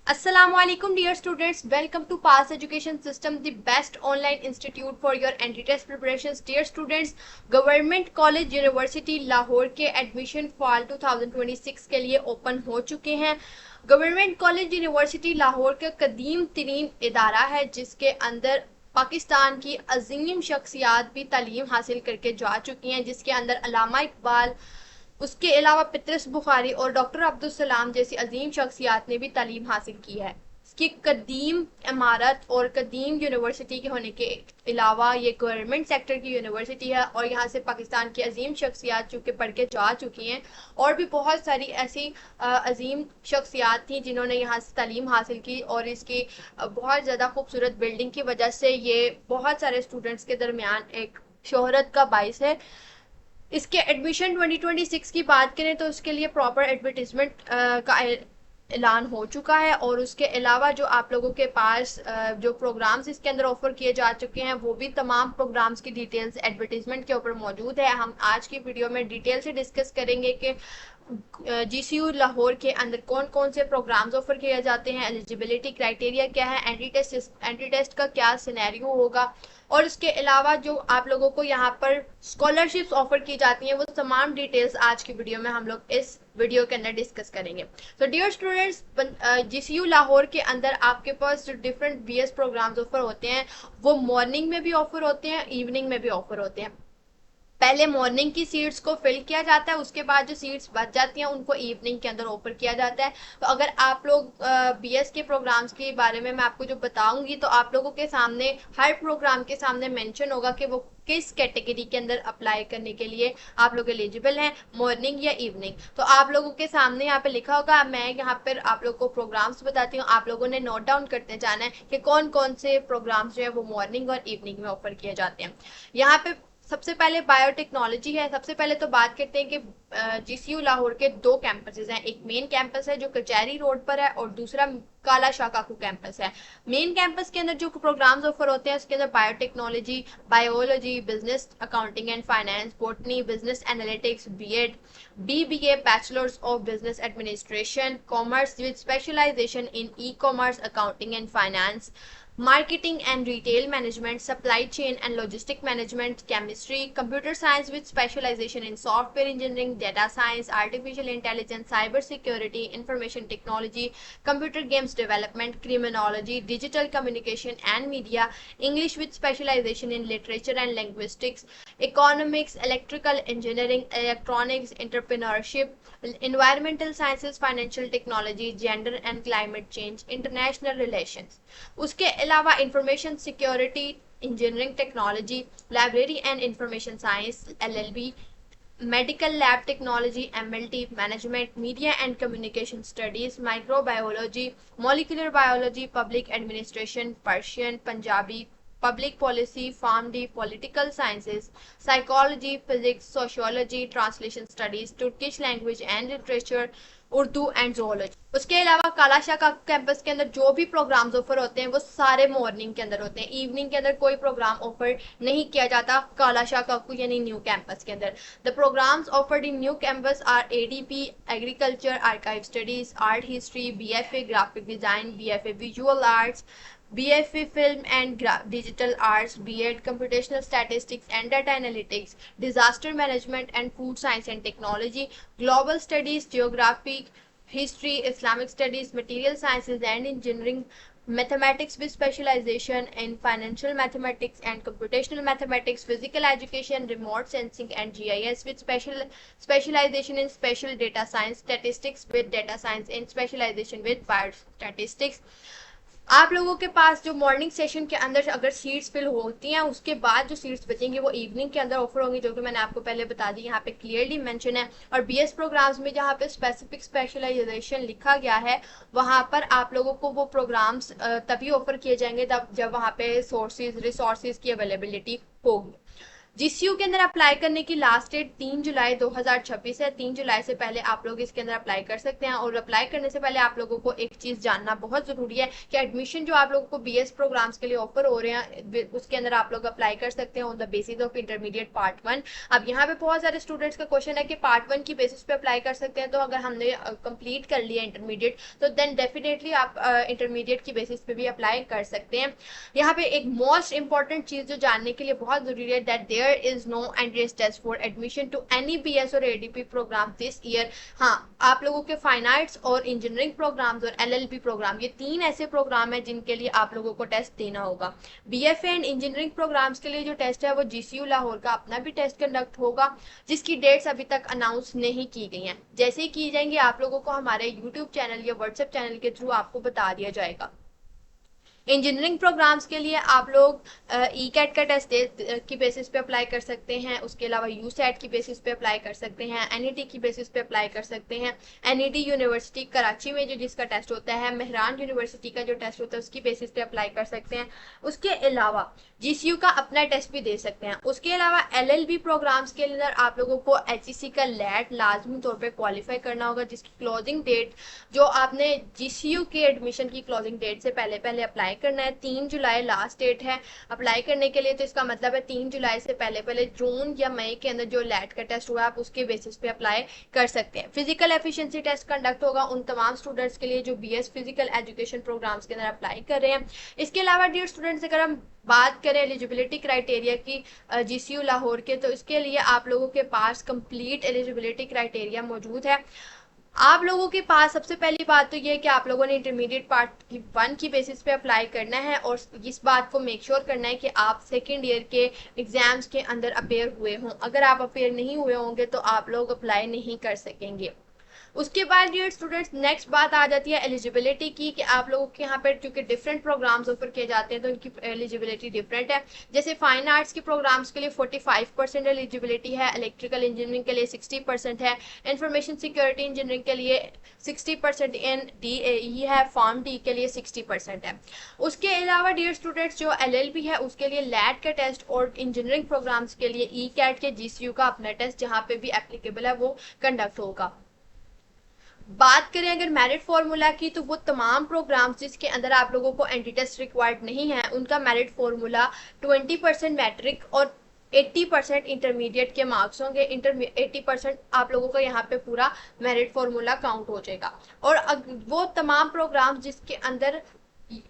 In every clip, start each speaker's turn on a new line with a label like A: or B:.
A: Assalamualaikum dear students, welcome to Pass Education System, the best online institute for your entry test preparations. Dear students, government college university Lahore के admission fall 2026 के लिए open हो चुके हैं। Government college university Lahore का कदीम तरीन इदारा है जिसके अंदर पाकिस्तान की अजीम शख्सियात भी तालीम हासिल करके जा चुकी हैं, जिसके अंदर अल्लामा इकबाल, उसके अलावा पितरस बुखारी और डॉक्टर अब्दुल सलाम जैसी अजीम शख्सियात ने भी तालीम हासिल की है। इसकी कदीम इमारत और कदीम यूनिवर्सिटी के होने के अलावा ये गवर्नमेंट सेक्टर की यूनिवर्सिटी है और यहाँ से पाकिस्तान की अजीम शख्सियात चूँकि पढ़ के जा चुकी हैं और भी बहुत सारी ऐसी अजीम शख्सियात थी जिन्होंने यहाँ से तालीम हासिल की और इसकी बहुत ज़्यादा खूबसूरत बिल्डिंग की वजह से ये बहुत सारे स्टूडेंट्स के दरमियान एक शोहरत का बाइस है। इसके एडमिशन 2026 की बात करें तो उसके लिए प्रॉपर एडवर्टीजमेंट का ऐलान हो चुका है और उसके अलावा जो आप लोगों के पास जो प्रोग्राम्स इसके अंदर ऑफर किए जा चुके हैं वो भी तमाम प्रोग्राम्स की डिटेल्स एडवर्टीजमेंट के ऊपर मौजूद है। हम आज की वीडियो में डिटेल से डिस्कस करेंगे कि जीसीयू लाहौर के अंदर कौन कौन से प्रोग्राम्स ऑफर किए जाते हैं, एलिजिबिलिटी क्राइटेरिया क्या है, एंट्री टेस्ट का क्या सिनेरियो होगा और उसके अलावा जो आप लोगों को यहाँ पर स्कॉलरशिप्स ऑफर की जाती हैं वो तमाम डिटेल्स आज की वीडियो में हम लोग इस वीडियो के अंदर डिस्कस करेंगे। तो डियर स्टूडेंट्स, जीसीयू लाहौर के अंदर आपके पास जो डिफरेंट बीएस प्रोग्राम्स ऑफर होते हैं वो मॉर्निंग में भी ऑफर होते हैं, इवनिंग में भी ऑफर होते हैं। पहले मॉर्निंग की सीट्स को फिल किया जाता है, उसके बाद जो सीट्स बच जाती हैं उनको इवनिंग के अंदर ऑफर किया जाता है। तो अगर आप लोग बीएस के प्रोग्राम्स के बारे में मैं आपको जो बताऊंगी तो आप लोगों के सामने हर प्रोग्राम के सामने मेंशन होगा कि वो किस कैटेगरी के अंदर अप्लाई करने के लिए आप लोग एलिजिबल हैं, मॉर्निंग या इवनिंग। तो आप लोगों के सामने यहाँ पे लिखा होगा, मैं यहाँ पर आप लोग को प्रोग्राम्स बताती हूँ, आप लोगों ने नोट डाउन करते जाना है कि कौन कौन से प्रोग्राम्स जो है वो मॉर्निंग और इवनिंग में ऑफर किए जाते हैं। यहाँ पे सबसे पहले बायोटेक्नोलॉजी है। सबसे पहले तो बात करते हैं कि जीसीयू लाहौर के दो कैंपसेस हैं, एक मेन कैंपस है जो कचहरी रोड पर है और दूसरा काला शाह काकू कैंपस है। मेन कैंपस के अंदर जो प्रोग्राम्स ऑफर होते हैं उसके अंदर biotechnology, biology, business accounting and finance, botany, business analytics, BEd, BBA, bachelors of business administration, commerce with specialisation in e commerce, accounting and finance, marketing and retail management, supply chain and logistic management, chemistry, computer science with specialization in software engineering, data science, artificial intelligence, cyber security, information technology, computer games development, criminology, digital communication and media, English with specialization in literature and linguistics, economics, electrical engineering, electronics, entrepreneurship, environmental sciences, financial technology, gender and climate change, international relations। उसके अलावा information security, engineering technology, library and information science LLB, medical lab technology MLT, management, media and communication studies, microbiology, molecular biology, public administration, Persian, Punjabi, public policy, pharm D, political sciences, psychology, physics, sociology, translation studies, Turkish language and literature, Urdu and zoology. उसके अलावा काला शाह का campus के अंदर जो भी programmes offer होते हैं वो सारे मॉर्निंग के अंदर होते हैं, इवनिंग के अंदर कोई प्रोग्राम ऑफर नहीं किया जाता काला शाह काकू यानी न्यू कैंपस के अंदर। The programmes offered in new campus are ADP, agriculture, archive studies, art history, BFA graphic design, BFA visual arts, BFA Film and Digital Arts, B.Ed Computational Statistics and Data Analytics, Disaster Management and Food Science and Technology, Global Studies, Geography, History, Islamic Studies, Material Sciences and Engineering, Mathematics with specialization in Financial Mathematics and Computational Mathematics, Physical Education, Remote Sensing and GIS with specialization in Spatial Data Science, Statistics with Data Science and specialization with Biostatistics। आप लोगों के पास जो morning session के अंदर अगर seats fill होती हैं उसके बाद जो सीट्स बचेंगी वो इवनिंग के अंदर ऑफर होंगी, जो कि मैंने आपको पहले बता दी, यहाँ पे क्लियरली मेंशन है। और बीएस प्रोग्राम्स में जहाँ पे स्पेसिफिक स्पेशलाइजेशन लिखा गया है वहाँ पर आप लोगों को वो प्रोग्राम्स तभी ऑफर किए जाएंगे जब वहाँ पे सोर्सेज रिसोर्सेज की अवेलेबिलिटी होगी। जीसीयू के अंदर अप्लाई करने की लास्ट डेट 3 जुलाई 2026 है। 3 जुलाई से पहले आप लोग इसके अंदर अप्लाई कर सकते हैं। और अप्लाई करने से पहले आप लोगों को एक चीज जानना बहुत जरूरी है कि एडमिशन जो आप लोगों को बीएस प्रोग्राम्स के लिए ऑफर हो रहे हैं उसके अंदर आप लोग अप्लाई कर सकते हैं on the basis of intermediate part 1। अब यहाँ पे बहुत सारे स्टूडेंट्स का क्वेश्चन है कि पार्ट 1 की बेसिस पे अप्लाई कर सकते हैं। तो अगर हमने कंप्लीट कर लिया इंटरमीडिएट तो देन डेफिनेटली आप इंटरमीडिएट की बेसिस पे भी अप्लाई कर सकते हैं। यहाँ पे एक मोस्ट इंपॉर्टेंट चीज जो जानने के लिए बहुत जरूरी है that there is no entrance test for admission to any BS or ADP programme this year. हाँ, आप लोगों के फाइन आर्ट्स और इंजीनियरिंग प्रोग्राम्स और एलएलबी प्रोग्राम, ये 3 ऐसे प्रोग्राम है जिनके लिए आप लोगों को टेस्ट देना होगा। बीएफए एंड इंजीनियरिंग प्रोग्राम्स के लिए जो टेस्ट है वो जीसीयू लाहौर का अपना भी टेस्ट कंडक्ट होगा, जिसकी डेट्स अभी तक अनाउंस नहीं की गई हैं। जैसे ही की जाएंगी आप लोगों को हमारे यूट्यूब चैनल या व्हाट्सएप चैनल के थ्रू आपको बता दिया जाएगा। इंजीनियरिंग प्रोग्राम्स के लिए आप लोग ई कैट का टेस्ट की बेसिस पे अप्लाई कर सकते हैं। उसके अलावा यू सेट की बेसिस पे अप्लाई कर सकते हैं। एनईटी की बेसिस पे अप्लाई कर सकते हैं। एनईटी यूनिवर्सिटी कराची में जो जिसका टेस्ट होता है, मेहरान यूनिवर्सिटी का जो टेस्ट होता है उसकी बेसिस पे अप्लाई कर सकते हैं। उसके अलावा जीसीयू का अपना टेस्ट भी दे सकते हैं। उसके अलावा एलएलबी प्रोग्राम्स के अंदर आप लोगों को एचईसी का लैट लाजमी तौर पर क्वालिफाई करना होगा, जिसकी क्लोजिंग डेट जो आपने जीसीयू के एडमिशन की क्लोजिंग डेट से पहले पहले अप्लाई करना है। 3 जुलाई लास्ट डेट है अप्लाई करने के लिए। तो इसका मतलब है 3 जुलाई से पहले पहले जून या मई के अंदर जो लैट का टेस्ट हुआ आप उसके बेसिस पे अप्लाई कर सकते हैं। फिजिकल एफिशिएंसी टेस्ट कंडक्ट होगा उन तमाम स्टूडेंट्स के लिए जो बीएस फिजिकल एजुकेशन प्रोग्राम्स के अंदर अप्लाई कर रहे हैं। इसके अलावा डियर स्टूडेंट्स, अगर हम बात करें एलिजिबिलिटी क्राइटेरिया की जीसीयू लाहौर के, तो इसके लिए आप लोगों के पास कंप्लीट एलिजिबिलिटी क्राइटेरिया मौजूद है। आप लोगों के पास सबसे पहली बात तो ये है कि आप लोगों ने इंटरमीडिएट पार्ट 1 की बेसिस पे अप्लाई करना है और इस बात को मेक श्योर करना है कि आप सेकेंड ईयर के एग्जाम्स के अंदर अपेयर हुए हों। अगर आप अपेयर नहीं हुए होंगे तो आप लोग अप्लाई नहीं कर सकेंगे। उसके बाद डियर स्टूडेंट्स, नेक्स्ट बात आ जाती है एलिजिबिलिटी की कि आप लोगों के यहाँ पर क्योंकि डिफरेंट प्रोग्राम्स ऑफर किए जाते हैं तो इनकी एलिजिबिलिटी डिफरेंट है। जैसे फाइन आर्ट्स के प्रोग्राम्स के लिए 45% एलिजिबिलिटी है, इलेक्ट्रिकल इंजीनियरिंग के लिए 60% है, इंफॉर्मेशन सिक्योरिटी इंजीनियरिंग के लिए 60% इन DAE है, फॉर्म डी के लिए 60% है। उसके अलावा डियर स्टूडेंट्स, जो LLB है उसके लिए लैट का टेस्ट और इंजीनियरिंग प्रोग्राम्स के लिए ई कैट के GCU का अपना टेस्ट जहाँ पे भी एप्लीकेबल है वो कंडक्ट होगा। बात करें अगर मेरिट फॉर्मूला की, तो वो तमाम प्रोग्राम्स जिसके अंदर आप लोगों को एंट्री टेस्ट रिक्वायर्ड नहीं है उनका मेरिट फॉर्मूला 20% मैट्रिक और 80% इंटरमीडिएट के मार्क्स होंगे। 80% आप लोगों का यहाँ पे पूरा मेरिट फॉर्मूला काउंट हो जाएगा। और वो तमाम प्रोग्राम्स जिसके अंदर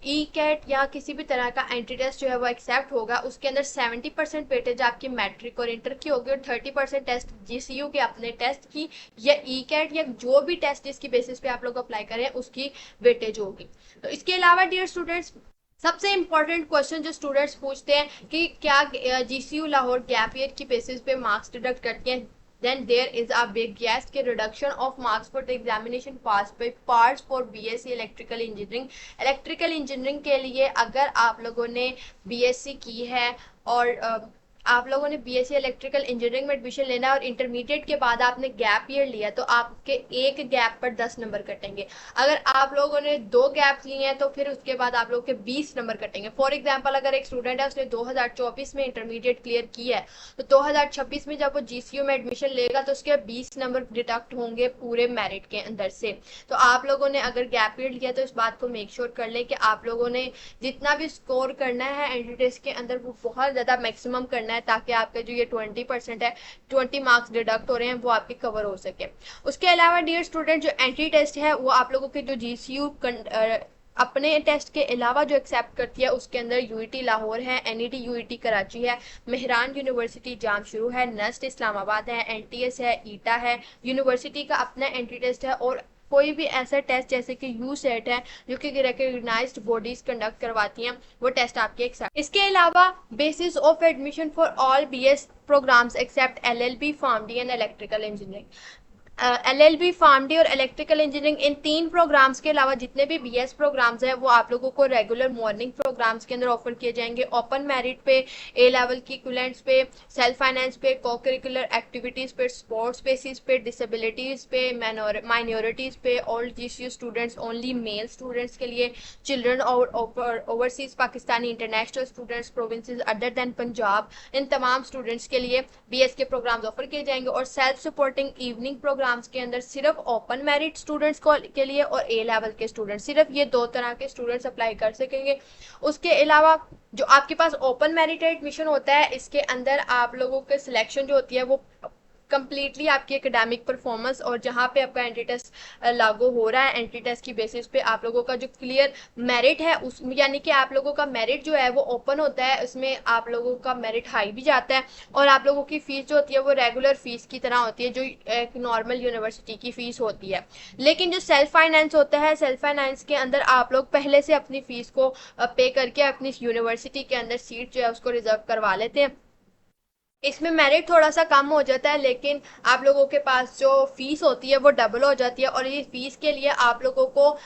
A: ई कैट या किसी भी तरह का एंट्री टेस्ट जो है वो एक्सेप्ट होगा, उसके अंदर 70% वेटेज आपकी मैट्रिक और इंटर की होगी और 30% टेस्ट जीसीयू के अपने टेस्ट की या ई कैट या जो भी टेस्ट जिसकी बेसिस पे आप लोग अप्लाई करें उसकी वेटेज होगी। तो इसके अलावा डियर स्टूडेंट्स, सबसे इंपॉर्टेंट क्वेश्चन जो स्टूडेंट्स पूछते हैं कि क्या जीसीयू लाहौर गैप ईयर की बेसिस पे मार्क्स डिडक्ट करते हैं, then there is a big yes के reduction of marks for the examination passed by parts for BSc electrical engineering। electrical engineering के लिए अगर आप लोगों ने BSc की है और आप लोगों ने बीएससी इलेक्ट्रिकल इंजीनियरिंग में एडमिशन लेना है और इंटरमीडिएट के बाद आपने गैप ईयर लिया तो आपके एक गैप पर 10 नंबर कटेंगे। अगर आप लोगों ने 2 गैप लिए हैं तो फिर उसके बाद आप लोगों के 20 नंबर कटेंगे। फॉर एग्जांपल, अगर एक स्टूडेंट है उसने 2024 में इंटरमीडिएट क्लियर किया है तो 2026 में जब वो जीसीयू में एडमिशन लेगा तो उसके 20 नंबर डिडक्ट होंगे पूरे मेरिट के अंदर से। तो आप लोगों ने अगर गैप ईयर लिया तो इस बात को मेक श्योर कर लें कि आप लोगों ने जितना भी स्कोर करना है एंट्री टेस्ट के अंदर वो बहुत ज्यादा मैक्सिमम करना है ताकि आपका जो ये 20% है 20 मार्क्स डिडक्ट हो रहे हैं वो आपके कवर हो सके। उसके अलावा डियर स्टूडेंट, जो एंट्री टेस्ट है वो आप लोगों के जो जीसीयू अपने टेस्ट के अलावा जो एक्सेप्ट करती है उसके अंदर यूईटी लाहौर है, एनईटी यूईटी कराची है, मेहरान यूनिवर्सिटी जामशुरू है, नस्ट इस्लामाबाद है, एनटीएस है, ईटा है, यूनिवर्सिटी का अपना एंट्री टेस्ट है और कोई भी ऐसा टेस्ट जैसे कि यू सेट है जो कि रिकॉग्नाइज्ड बॉडीज कंडक्ट करवाती हैं वो टेस्ट आपके एक्सेप्ट। इसके अलावा basis of admission for all BS programmes except LLB, pharm D and electrical engineering. LLB, pharm D और इलेक्ट्रिकल इंजीनियरिंग, इन तीन प्रोग्राम्स के अलावा जितने भी BS प्रोग्राम्स हैं वो आप लोगों को रेगुलर मॉर्निंग प्रोग्राम्स के अंदर ऑफर किए जाएंगे, ओपन मेरिट पे, A लेवल की इक्विवेलेंट्स पे, सेल्फ फाइनेंस पे, को करिकुलर एक्टिविटीज पे, स्पोर्ट्स बेसिस पे, डिसेबिलिटीज पे, माइनॉरिटीज पे, all GCU students, only male students के लिए, चिल्ड्रन और overseas Pakistani international students provinces other than Punjab, इन तमाम स्टूडेंट्स के लिए BS के प्रोग्राम्स ऑफर किए जाएंगे। और सेल्फ सपोर्टिंग इवनिंग प्रोग्राम्स के अंदर सिर्फ ओपन मेरिट स्टूडेंट्स के लिए और A लेवल के स्टूडेंट्स, सिर्फ ये दो तरह के स्टूडेंट्स अप्लाई कर सकेंगे। उसके अलावा जो आपके पास ओपन मेरिट एडमिशन होता है, इसके अंदर आप लोगों के सिलेक्शन जो होती है वो कंप्लीटली आपकी एकेडमिक परफॉर्मेंस और जहाँ पे आपका एंट्री टेस्ट लागू हो रहा है, एंट्री टेस्ट की बेसिस पे आप लोगों का जो क्लियर मेरिट है उस यानी कि आप लोगों का मेरिट जो है वो ओपन होता है, उसमें आप लोगों का मेरिट हाई भी जाता है और आप लोगों की फीस जो होती है वो रेगुलर फीस की तरह होती है जो एक नॉर्मल यूनिवर्सिटी की फीस होती है। लेकिन जो सेल्फ फाइनेंस होता है, सेल्फ फाइनेंस के अंदर आप लोग पहले से अपनी फीस को पे करके अपनी यूनिवर्सिटी के अंदर सीट जो है उसको रिजर्व करवा लेते हैं। इसमें मेरिट थोड़ा सा कम हो जाता है लेकिन आप लोगों के पास जो फीस होती है वो डबल हो जाती है और ये फीस के लिए आप लोगों को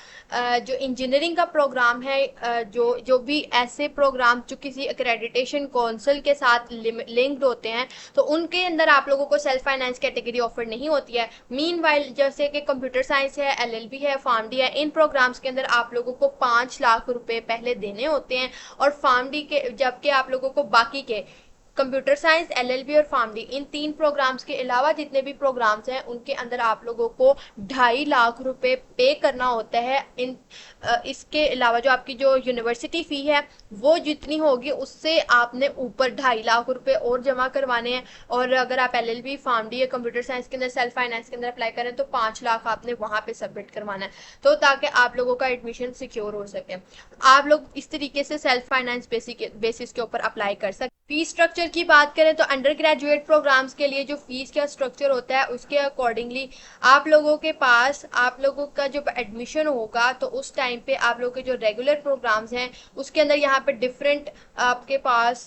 A: जो इंजीनियरिंग का प्रोग्राम है, जो जो भी ऐसे प्रोग्राम जो किसी एक्रेडिटेशन काउंसिल के साथ लिंक्ड होते हैं तो उनके अंदर आप लोगों को सेल्फ फाइनेंस कैटेगरी ऑफर नहीं होती है। मीनवाइल जैसे कि कंप्यूटर साइंस है, LLB है, फार्मडी है, इन प्रोग्राम्स के अंदर आप लोगों को 5 लाख रुपए पहले देने होते हैं और फार्मडी के जबकि आप लोगों को बाकी के कंप्यूटर साइंस, LLB और फार्मडी, इन तीन प्रोग्राम्स के अलावा जितने भी प्रोग्राम्स हैं उनके अंदर आप लोगों को 2.5 लाख रुपए पे करना होता है। इसके अलावा जो आपकी जो यूनिवर्सिटी फी है वो जितनी होगी उससे आपने ऊपर 2.5 लाख रुपए और जमा करवाने हैं और अगर आप LLB, फार्मडी या कंप्यूटर साइंस के अंदर सेल्फ फाइनेंस के अंदर अप्लाई करें तो 5 लाख आपने वहां पे सबमिट करवाना है तो ताकि आप लोगों का एडमिशन सिक्योर हो सके। आप लोग इस तरीके से सेल्फ फाइनेंस बेसिस के ऊपर अप्लाई कर सकते। फीस स्ट्रक्चर की बात करें तो अंडर ग्रेजुएट प्रोग्राम्स के लिए जो फीस का स्ट्रक्चर होता है उसके अकॉर्डिंगली आप लोगों के पास आप लोगों का जब एडमिशन होगा तो उस टाइम पे आप लोगों के जो रेगुलर प्रोग्राम्स हैं उसके अंदर यहाँ पे डिफरेंट आपके पास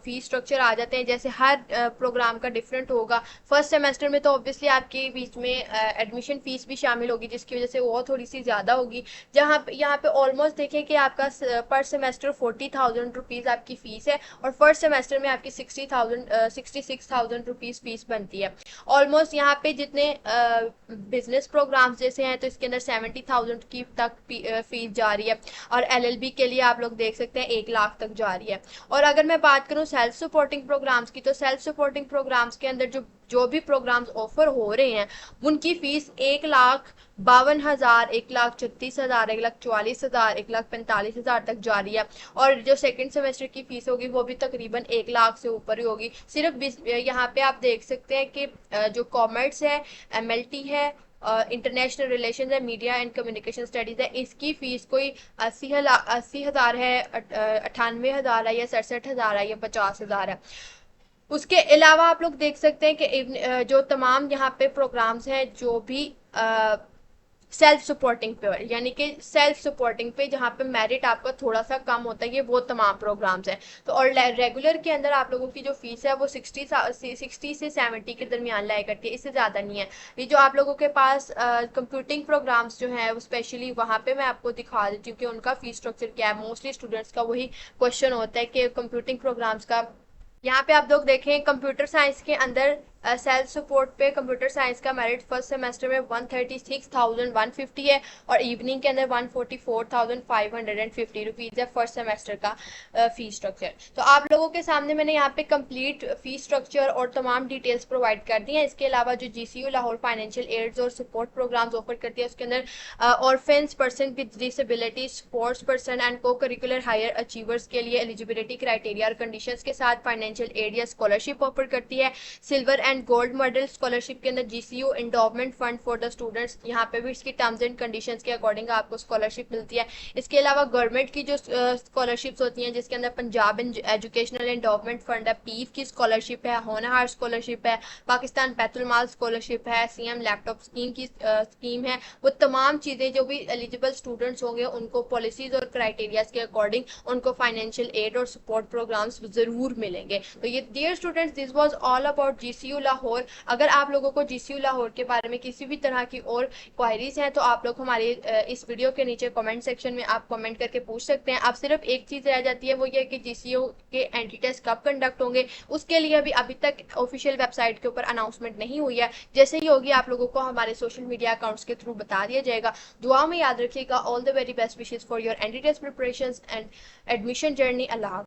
A: फीस स्ट्रक्चर आ जाते हैं। जैसे हर प्रोग्राम का डिफरेंट होगा। फर्स्ट सेमेस्टर में तो ऑब्वियसली आपके बीच में एडमिशन फीस भी शामिल होगी जिसकी वजह से वो थोड़ी सी ज़्यादा होगी। जहाँ यहाँ पे ऑलमोस्ट देखें कि आपका पर सेमेस्टर 40,000 रुपीज़ आपकी फीस है और फर्स्ट सेमेस्टर में आपकी 66,000 रुपीज़ फीस बनती है। ऑलमोस्ट यहाँ पे जितने बिजनेस प्रोग्राम्स जैसे हैं तो इसके अंदर 70,000 की तक फीस जा रही है और LLB के लिए आप लोग देख सकते हैं 1 लाख तक जा रही है। और अगर मैं बात करूँ सेल्फ सपोर्टिंग प्रोग्राम्स की तो सेल्फ सपोर्टिंग प्रोग्राम्स के अंदर जो भी प्रोग्राम्स ऑफर हो रहे हैं उनकी फीस 1,52,000, 1,36,000, 1,44,000, 1,45,000 तक जा रही है और जो सेकंड सेमेस्टर की फीस होगी वो भी तकरीबन 1 लाख से ऊपर ही होगी। सिर्फ यहाँ पे आप देख सकते हैं कि जो कॉमर्स है, MLT है, इंटरनेशनल रिलेशन है, मीडिया एंड कम्युनिकेशन स्टडीज है, इसकी फीस कोई 80,000 है, 98,000 है या 67,000 है या 50,000 है। उसके अलावा आप लोग देख सकते हैं कि जो तमाम यहाँ पे प्रोग्राम्स हैं जो भी सेल्फ सपोर्टिंग पे यानी कि सेल्फ सपोर्टिंग पे जहाँ पे मेरिट आपका थोड़ा सा कम होता है ये वो तमाम प्रोग्राम्स हैं। तो और रेगुलर के अंदर आप लोगों की जो फीस है वो 60 से 70 के दरमियान लाया करती है, इससे ज़्यादा नहीं है। ये जो आप लोगों के पास कंप्यूटिंग प्रोग्राम्स जो हैं वो स्पेशली वहाँ पे मैं आपको दिखा देती हूँ कि उनका फीस स्ट्रक्चर क्या है। मोस्टली स्टूडेंट्स का वही क्वेश्चन होता है कि कंप्यूटिंग प्रोग्राम्स का। यहाँ पे आप लोग देखें कंप्यूटर साइंस के अंदर सेल्फ सपोर्ट पे कंप्यूटर साइंस का मेरिट फर्स्ट सेमेस्टर में 136,150 है और इवनिंग के अंदर 144,550 रुपीज़ है फर्स्ट सेमेस्टर का फीस स्ट्रक्चर। तो आप लोगों के सामने मैंने यहाँ पे कंप्लीट फीस स्ट्रक्चर और तमाम डिटेल्स प्रोवाइड कर दी हैं। इसके अलावा जो GCU लाहौर फाइनेंशियल एड्स और सपोर्ट प्रोग्राम्स ऑफर करती है उसके अंदर orphans, person with disability, sports person and को करिकुलर हायर अचीवर्स के लिए एलिजिबिलिटी क्राइटेरिया और कंडीशंस के साथ फाइनेंशियल एड या स्कॉलरशिप ऑफर करती है। Silver and gold medal scholarship के अंदर GCU endowment fund for the students, यहाँ पे भी इसकी टर्म्स एंड कंडीशंस के अकॉर्डिंग आपको स्कॉलरशिप मिलती है। इसके अलावा गवर्नमेंट की जो स्कॉलरशिप्स होती हैं जिसके अंदर पंजाब एजुकेशनल एंडोवमेंट फंड है, PEEF की स्कॉलरशिप है, होनहार स्कॉलरशिप है, पाकिस्तान बैतुल-माल स्कॉलरशिप है, CM लैपटॉप स्कीम की स्कीम है, वो तमाम चीज़ें जो भी एलिजिबल स्टूडेंट्स होंगे उनको पॉलिसीज और क्राइटेरियाज के अकॉर्डिंग उनको फाइनेंशियल एड और सपोर्ट प्रोग्राम्स जरूर मिलेंगे। तो ये dear students, this was all about GCU Lahore. अगर आप लोगों को GCU लाहौर के बारे में किसी भी तरह की और क्वायरीज हैं तो आप लोग हमारे इस वीडियो के नीचे कमेंट सेक्शन में आप कमेंट करके पूछ सकते हैं। अब सिर्फ एक चीज़ रह जाती है, वो ये कि GCU के एंट्री टेस्ट कब कंडक्ट होंगे, उसके लिए अभी तक ऑफिशियल वेबसाइट के ऊपर अनाउंसमेंट नहीं हुई है। जैसे ही होगी आप लोगों को हमारे सोशल मीडिया अकाउंट्स के थ्रू बता दिया जाएगा। दुआ में याद रखिएगा। All the very best wishes for your entry test preparations and admission journey. Allah.